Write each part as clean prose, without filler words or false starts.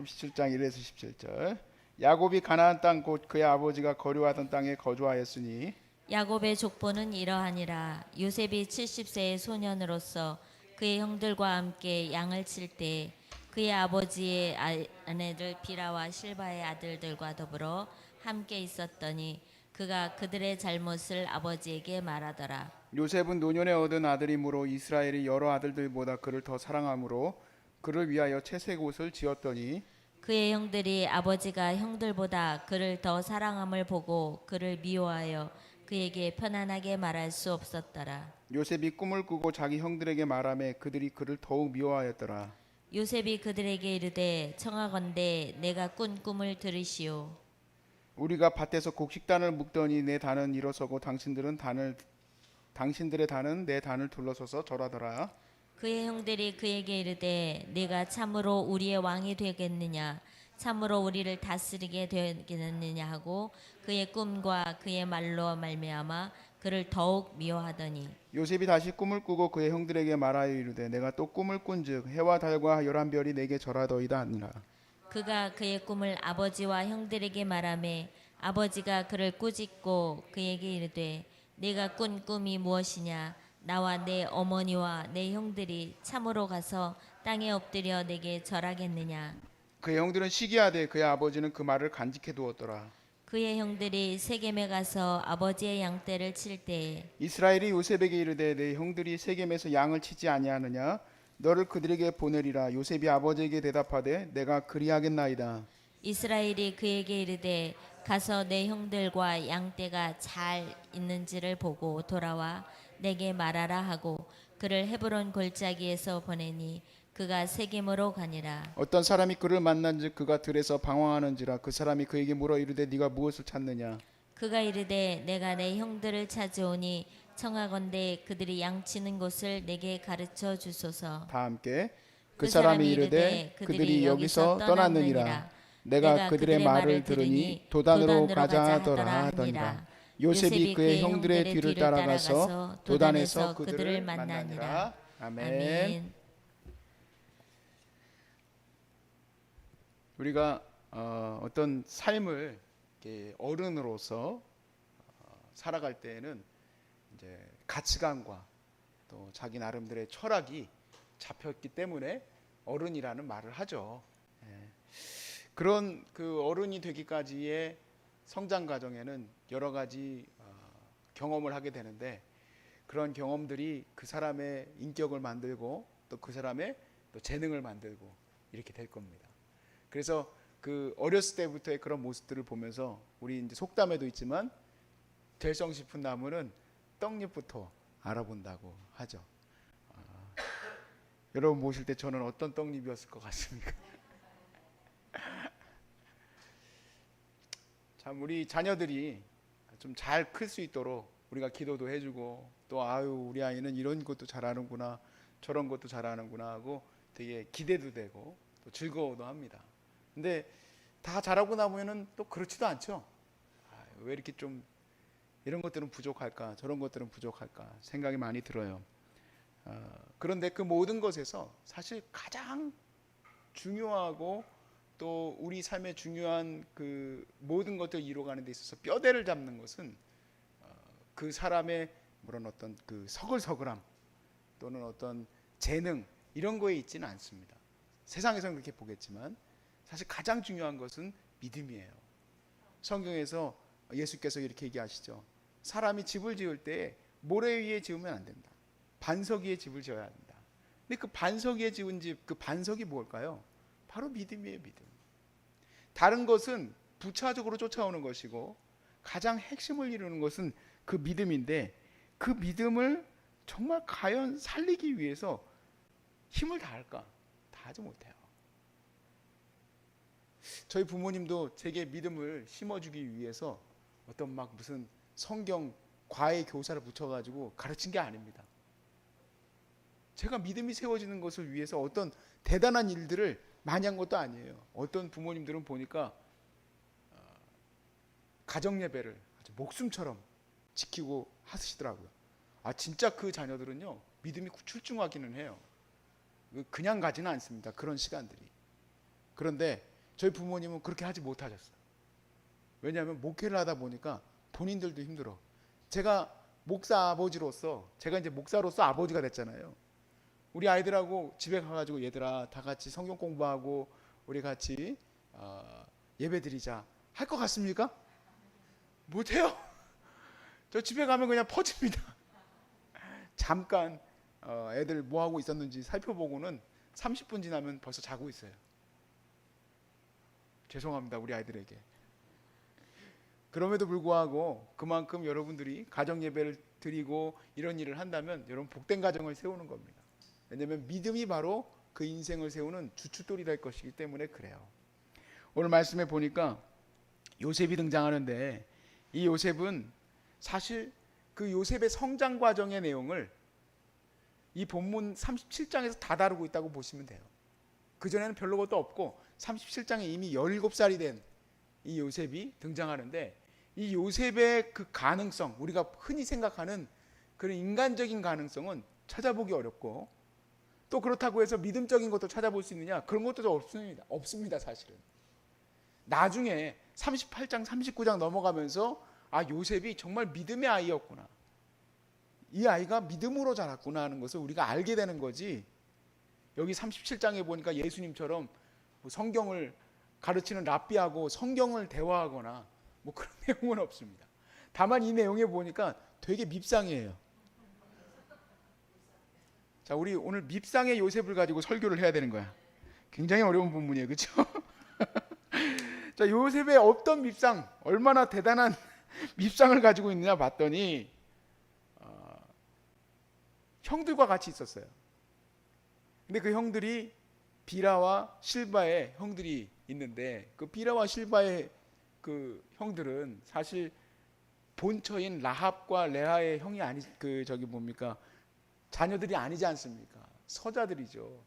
37장 1에서 17절. 야곱이 가나안 땅 곧 그의 아버지가 거류하던 땅에 거주하였으니 야곱의 족보는 이러하니라. 요셉이 70세의 소년으로서 그의 형들과 함께 양을 칠 때 그의 아버지의 아내들 비라와 실바의 아들들과 더불어 함께 있었더니 그가 그들의 잘못을 아버지에게 말하더라. 요셉은 노년에 얻은 아들이므로 이스라엘이 여러 아들들보다 그를 더 사랑하므로 그를 위하여 채색 옷을 지었더니 그의 형들이 아버지가 형들보다 그를 더 사랑함을 보고 그를 미워하여 그에게 편안하게 말할 수 없었더라. 요셉이 꿈을 꾸고 자기 형들에게 말하매 그들이 그를 더욱 미워하였더라. 요셉이 그들에게 이르되 청하건대 내가 꾼 꿈을 들으시오. 우리가 밭에서 곡식단을 묶더니 내 단은 일어서고 당신들의 단은 내 단을 둘러서서 절하더라. 그의 형들이 그에게 이르되 네가 참으로 우리의 왕이 되겠느냐 참으로 우리를 다스리게 되겠느냐 하고 그의 꿈과 그의 말로 말미암아 그를 더욱 미워하더니 요셉이 다시 꿈을 꾸고 그의 형들에게 말하여 이르되 내가 또 꿈을 꾼즉 해와 달과 열한 별이 내게 절하더이다 하니라. 그가 그의 꿈을 아버지와 형들에게 말하매 아버지가 그를 꾸짖고 그에게 이르되 네가 꾼 꿈이 무엇이냐 나와 내 어머니와 내 형들이 참으로 가서 땅에 엎드려 내게 절하겠느냐. 그의 형들은 시기하되 그의 아버지는 그 말을 간직해 두었더라. 그의 형들이 세겜에 가서 아버지의 양떼를 칠 때에 이스라엘이 요셉에게 이르되 내 형들이 세겜에서 양을 치지 아니하느냐 너를 그들에게 보내리라. 요셉이 아버지에게 대답하되 내가 그리하겠나이다. 이스라엘이 그에게 이르되 가서 내 형들과 양떼가 잘 있는지를 보고 돌아와 내게 말하라 하고 그를 헤브론 골짜기에서 보내니 그가 세겜으로 가니라. 어떤 사람이 그를 만난즉 그가 들에서 방황하는지라. 그 사람이 그에게 물어 이르되 네가 무엇을 찾느냐. 그가 이르되 내가 내 형들을 찾아오니 청하건대 그들이 양치는 곳을 내게 가르쳐 주소서. 다 함께 그 사람이 이르되 그들이 여기서 떠났느니라. 내가 그들의 말을 들으니 도단으로 가자 하더라 하더니라. 요셉이 그의 형들의 뒤를 따라가서 도단에서 그들을 만나니라. 아멘. 우리가 어떤 삶을 이렇게 어른으로서 살아갈 때에는 이제 가치관과 또 자기 나름대로의 철학이 잡혔기 때문에 어른이라는 말을 하죠. 예. 그런 그 어른이 되기까지의 성장 과정에는 여러 가지 경험을 하게 되는데 그런 경험들이 그 사람의 인격을 만들고 또 그 사람의 또 재능을 만들고 이렇게 될 겁니다. 그래서 그 어렸을 때부터의 그런 모습들을 보면서 우리 이제 속담에도 있지만 될성 싶은 나무는 떡잎부터 알아본다고 하죠. 여러분 보실 때 저는 어떤 떡잎이었을 것 같습니까? 참 우리 자녀들이 좀 잘 클 수 있도록 우리가 기도도 해주고 또 아유 우리 아이는 이런 것도 잘하는구나 저런 것도 잘하는구나 하고 되게 기대도 되고 또 즐거워도 합니다. 근데 다 잘하고 나면은 또 그렇지도 않죠. 왜 이렇게 좀 이런 것들은 부족할까 저런 것들은 부족할까 생각이 많이 들어요. 그런데 그 모든 것에서 사실 가장 중요하고 또 우리 삶에 중요한 그 모든 것들을 이루어가는 데 있어서 뼈대를 잡는 것은 그 사람의 그런 어떤 그 서글서글함 또는 어떤 재능 이런 거에 있지는 않습니다. 세상에서는 그렇게 보겠지만 사실 가장 중요한 것은 믿음이에요. 성경에서 예수께서 이렇게 얘기하시죠. 사람이 집을 지을 때 모래 위에 지으면 안 된다. 반석 위에 집을 지어야 한다. 근데 그 반석 위에 지은 집, 그 반석이 뭘까요? 바로 믿음이에요, 믿음. 다른 것은 부차적으로 쫓아오는 것이고 가장 핵심을 이루는 것은 그 믿음인데 그 믿음을 정말 과연 살리기 위해서 힘을 다할까? 다하지 못해요. 저희 부모님도 제게 믿음을 심어주기 위해서 어떤 막 무슨 성경 과외 교사를 붙여가지고 가르친 게 아닙니다. 제가 믿음이 세워지는 것을 위해서 어떤 대단한 일들을 많이 한 것도 아니에요. 어떤 부모님들은 보니까 가정 예배를 아주 목숨처럼 지키고 하시더라고요. 진짜 그 자녀들은요 믿음이 출중하기는 해요. 그냥 가지는 않습니다. 그런 시간들이. 그런데 저희 부모님은 그렇게 하지 못하셨어요. 왜냐하면 목회를 하다 보니까 본인들도 힘들어. 제가 목사 아버지로서, 제가 이제 목사로서 아버지가 됐잖아요. 우리 아이들하고 집에 가가지고 얘들아 다 같이 성경 공부하고 우리 같이 예배 드리자 할 것 같습니까? 못해요. 저 집에 가면 그냥 퍼집니다. 잠깐 애들 뭐 하고 있었는지 살펴보고는 30분 지나면 벌써 자고 있어요. 죄송합니다, 우리 아이들에게. 그럼에도 불구하고 그만큼 여러분들이 가정 예배를 드리고 이런 일을 한다면 여러분 복된 가정을 세우는 겁니다. 왜냐하면 믿음이 바로 그 인생을 세우는 주춧돌이 될 것이기 때문에 그래요. 오늘 말씀에 보니까 요셉이 등장하는데, 이 요셉은 사실 그 요셉의 성장 과정의 내용을 이 본문 37장에서 다 다루고 있다고 보시면 돼요. 그전에는 별로 것도 없고 37장에 이미 17살이 된 이 요셉이 등장하는데, 이 요셉의 그 가능성, 우리가 흔히 생각하는 그런 인간적인 가능성은 찾아보기 어렵고, 또 그렇다고 해서 믿음적인 것도 찾아볼 수 있느냐, 그런 것도 없습니다 사실은. 나중에 38장 39장 넘어가면서 요셉이 정말 믿음의 아이였구나, 이 아이가 믿음으로 자랐구나 하는 것을 우리가 알게 되는 거지, 여기 37장에 보니까 예수님처럼 뭐 성경을 가르치는 랍비하고 성경을 대화하거나 뭐 그런 내용은 없습니다. 다만 이 내용에 보니까 되게 밉상이에요. 자, 우리 오늘 밉상의 요셉을 가지고 설교를 해야 되는 거야. 굉장히 어려운 본문이에요, 그렇죠? 자, 요셉의 어떤 밉상, 얼마나 대단한 밉상을 가지고 있느냐 봤더니 형들과 같이 있었어요. 근데 그 형들이 비라와 실바의 형들이 있는데, 그 비라와 실바의 그 형들은 사실 본처인 라합과 레아의 형이 자녀들이 아니지 않습니까? 서자들이죠.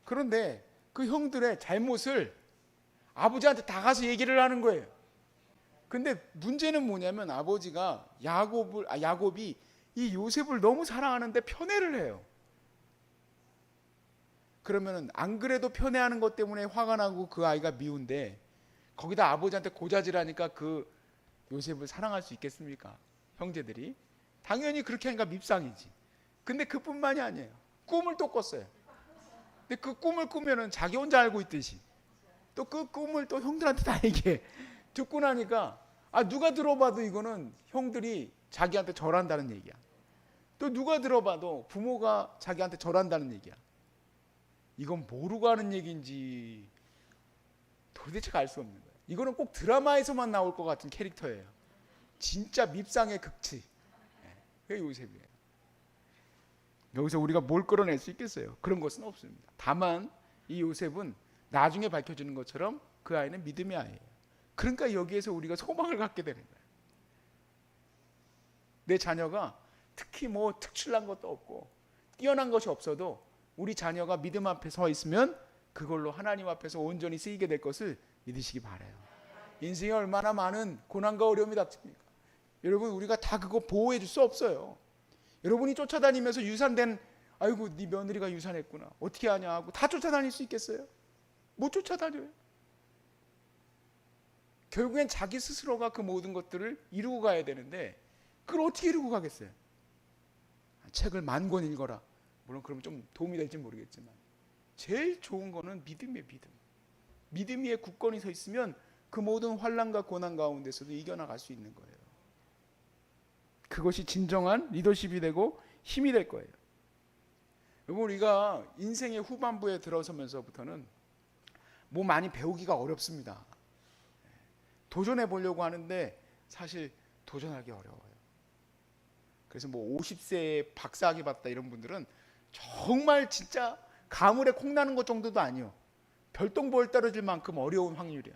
그런데 그 형들의 잘못을 아버지한테 다 가서 얘기를 하는 거예요. 근데 문제는 뭐냐면 아버지가 야곱이 이 요셉을 너무 사랑하는데 편애를 해요. 그러면은 안 그래도 편애하는 것 때문에 화가 나고 그 아이가 미운데, 거기다 아버지한테 고자질하니까 그 요셉을 사랑할 수 있겠습니까? 형제들이 당연히 그렇게 하니까 밉상이지. 근데 그뿐만이 아니에요. 꿈을 또 꿨어요. 근데 그 꿈을 꾸면은 자기 혼자 알고 있듯이 또 그 꿈을 또 형들한테 다 얘기해. 듣고 나니까 누가 들어봐도 이거는 형들이 자기한테 절한다는 얘기야. 또 누가 들어봐도 부모가 자기한테 절한다는 얘기야. 이건 모르고 하는 얘기인지 도대체 알 수 없는 거예요. 이거는 꼭 드라마에서만 나올 것 같은 캐릭터예요. 진짜 밉상의 극치. 그게 요셉이에요. 여기서 우리가 뭘 끌어낼 수 있겠어요? 그런 것은 없습니다. 다만 이 요셉은 나중에 밝혀지는 것처럼 그 아이는 믿음의 아이예요. 그러니까 여기에서 우리가 소망을 갖게 되는 거예요. 내 자녀가 특히 뭐 특출난 것도 없고 뛰어난 것이 없어도 우리 자녀가 믿음 앞에 서 있으면 그걸로 하나님 앞에서 온전히 쓰이게 될 것을 믿으시기 바라요. 인생에 얼마나 많은 고난과 어려움이 닥칩니까? 여러분, 우리가 다 그거 보호해 줄 수 없어요. 여러분이 쫓아다니면서 유산된, 아이고 네 며느리가 유산했구나, 어떻게 하냐 하고 다 쫓아다닐 수 있겠어요? 못 쫓아다녀요. 결국엔 자기 스스로가 그 모든 것들을 이루고 가야 되는데, 그걸 어떻게 이루고 가겠어요? 책을 10,000권 읽어라. 물론 그러면 좀 도움이 될지 모르겠지만 제일 좋은 거는 믿음이에요. 믿음 위에 굳건히 서 있으면 그 모든 환난과 고난 가운데서도 이겨나갈 수 있는 거예요. 그것이 진정한 리더십이 되고 힘이 될 거예요. 여러분, 우리가 인생의 후반부에 들어서면서부터는 뭐 많이 배우기가 어렵습니다. 도전해 보려고 하는데 사실 도전하기 어려워요. 그래서 뭐 50세에 박사학위 받다 이런 분들은 정말 진짜 가물에 콩 나는 것 정도도 아니요, 별똥벌 떨어질 만큼 어려운 확률이야.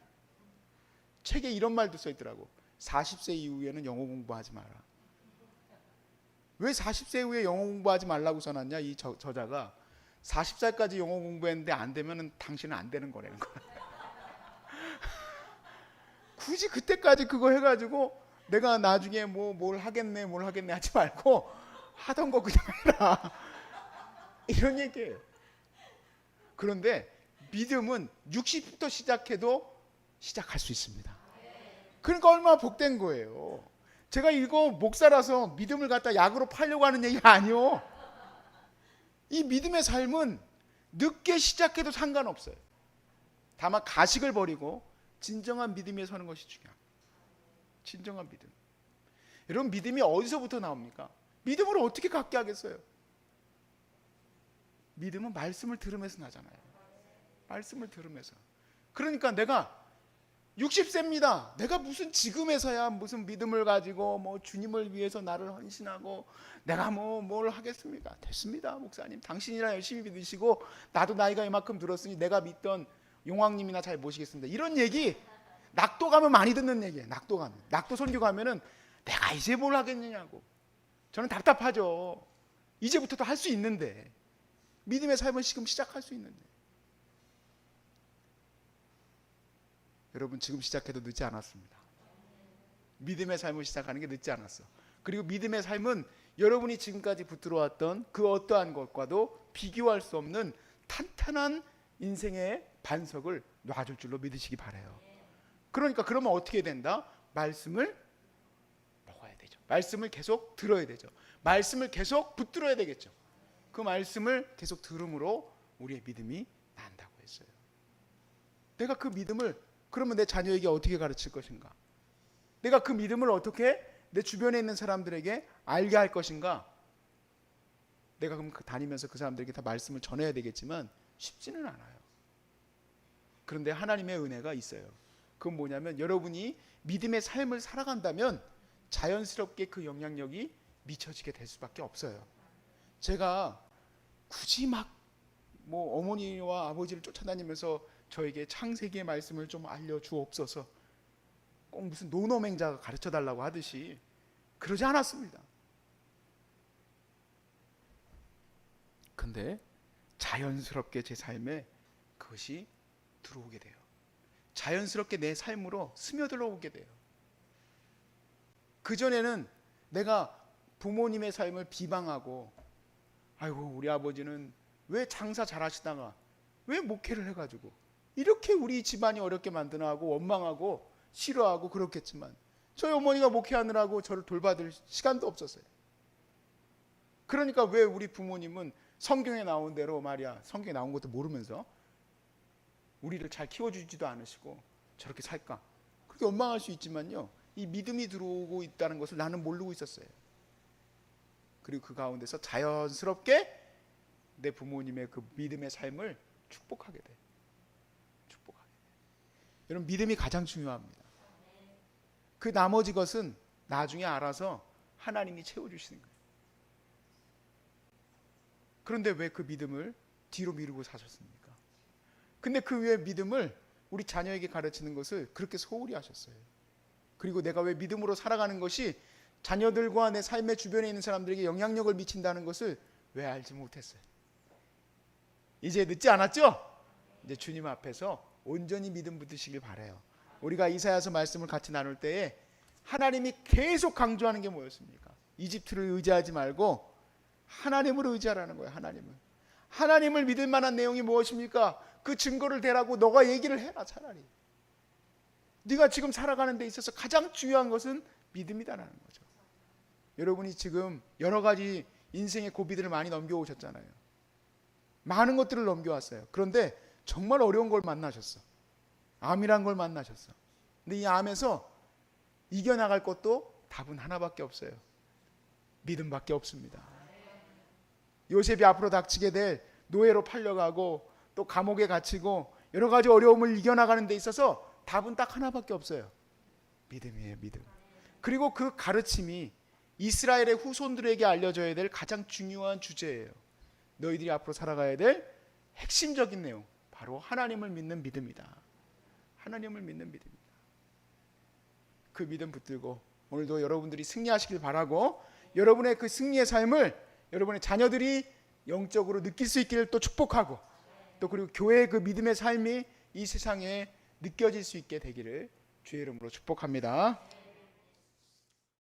책에 이런 말도 써 있더라고. 40세 이후에는 영어 공부하지 마라. 왜 40세 이후에 영어 공부하지 말라고 써놨냐? 이 저자가 40살까지 영어 공부했는데 안 되면은 당신은 안 되는 거라는 거야. 굳이 그때까지 그거 해가지고 내가 나중에 뭘 하겠네 하지 말고 하던 거 그냥 해라. 이런 얘기예요. 그런데 믿음은 60부터 시작해도 시작할 수 있습니다. 그러니까 얼마나 복된 거예요. 제가 이거 목사라서 믿음을 갖다 약으로 팔려고 하는 얘기가 아니요. 이 믿음의 삶은 늦게 시작해도 상관없어요. 다만 가식을 버리고 진정한 믿음에 서는 것이 중요합니다. 진정한 믿음. 여러분, 믿음이 어디서부터 나옵니까? 믿음을 어떻게 갖게 하겠어요? 믿음은 말씀을 들으면서 나잖아요. 말씀을 들으면서. 그러니까 내가 60세입니다. 내가 무슨 지금에서야 무슨 믿음을 가지고 뭐 주님을 위해서 나를 헌신하고 내가 뭘 하겠습니까? 됐습니다, 목사님. 당신이랑 열심히 믿으시고 나도 나이가 이만큼 들었으니 내가 믿던 용왕님이나 잘 모시겠습니다. 이런 얘기 낙도 가면 많이 듣는 얘기예요. 낙도 가면. 낙도 선교 가면은 내가 이제 뭘 하겠느냐고. 저는 답답하죠. 이제부터도 할 수 있는데, 믿음의 삶은 지금 시작할 수 있는데. 여러분, 지금 시작해도 늦지 않았습니다. 믿음의 삶을 시작하는 게 늦지 않았어. 그리고 믿음의 삶은 여러분이 지금까지 붙들어왔던 그 어떠한 것과도 비교할 수 없는 탄탄한 인생의 반석을 놔줄 줄로 믿으시기 바라요. 그러니까 그러면 어떻게 된다? 말씀을 먹어야 되죠. 말씀을 계속 들어야 되죠. 말씀을 계속 붙들어야 되겠죠. 그 말씀을 계속 들음으로 우리의 믿음이 난다고 했어요. 내가 그 믿음을 그러면 내 자녀에게 어떻게 가르칠 것인가? 내가 그 믿음을 어떻게 내 주변에 있는 사람들에게 알게 할 것인가? 내가 그럼 다니면서 그 사람들에게 다 말씀을 전해야 되겠지만 쉽지는 않아요. 그런데 하나님의 은혜가 있어요. 그건 뭐냐면 여러분이 믿음의 삶을 살아간다면 자연스럽게 그 영향력이 미쳐지게 될 수밖에 없어요. 제가 굳이 뭐 어머니와 아버지를 쫓아다니면서 저에게 창세기의 말씀을 좀 알려주옵소서, 꼭 무슨 노노맹자가 가르쳐달라고 하듯이 그러지 않았습니다. 근데 자연스럽게 제 삶에 그것이 들어오게 돼요. 자연스럽게 내 삶으로 스며들어 오게 돼요. 그전에는 내가 부모님의 삶을 비방하고, 아이고 우리 아버지는 왜 장사 잘하시다가 왜 목회를 해가지고 이렇게 우리 집안이 어렵게 만드나하고 원망하고 싫어하고 그렇겠지만, 저희 어머니가 목회하느라고 저를 돌봐줄 시간도 없었어요. 그러니까 왜 우리 부모님은 성경에 나온 대로 말이야, 성경에 나온 것도 모르면서 우리를 잘 키워주지도 않으시고 저렇게 살까? 그렇게 원망할 수 있지만요, 이 믿음이 들어오고 있다는 것을 나는 모르고 있었어요. 그리고 그 가운데서 자연스럽게 내 부모님의 그 믿음의 삶을 축복하게 돼. 축복하게 돼. 여러분, 믿음이 가장 중요합니다. 그 나머지 것은 나중에 알아서 하나님이 채워주시는 거예요. 그런데 왜 그 믿음을 뒤로 미루고 사셨습니까? 근데 그 위에 믿음을 우리 자녀에게 가르치는 것을 그렇게 소홀히 하셨어요. 그리고 내가 왜 믿음으로 살아가는 것이 자녀들과 내 삶의 주변에 있는 사람들에게 영향력을 미친다는 것을 왜 알지 못했어요? 이제 늦지 않았죠? 이제 주님 앞에서 온전히 믿음 붙드시길 바라요. 우리가 이사야서 말씀을 같이 나눌 때에 하나님이 계속 강조하는 게 뭐였습니까? 이집트를 의지하지 말고 하나님을 의지하라는 거예요. 하나님을 믿을 만한 내용이 무엇입니까? 그 증거를 대라고 너가 얘기를 해라. 차라리 네가 지금 살아가는 데 있어서 가장 중요한 것은 믿음이다라는 거죠. 여러분이 지금 여러 가지 인생의 고비들을 많이 넘겨오셨잖아요. 많은 것들을 넘겨왔어요. 그런데 정말 어려운 걸 만나셨어. 암이란 걸 만나셨어. 근데 이 암에서 이겨나갈 것도 답은 하나밖에 없어요. 믿음밖에 없습니다. 요셉이 앞으로 닥치게 될 노예로 팔려가고 또 감옥에 갇히고 여러 가지 어려움을 이겨나가는 데 있어서 답은 딱 하나밖에 없어요. 믿음이에요, 믿음. 그리고 그 가르침이 이스라엘의 후손들에게 알려져야 될 가장 중요한 주제예요. 너희들이 앞으로 살아가야 될 핵심적인 내용, 바로 하나님을 믿는 믿음이다. 하나님을 믿는 믿음이다. 그 믿음 붙들고 오늘도 여러분들이 승리하시길 바라고, 여러분의 그 승리의 삶을 여러분의 자녀들이 영적으로 느낄 수 있기를 또 축복하고, 또 그리고 교회의 그 믿음의 삶이 이 세상에 느껴질 수 있게 되기를 주의 이름으로 축복합니다.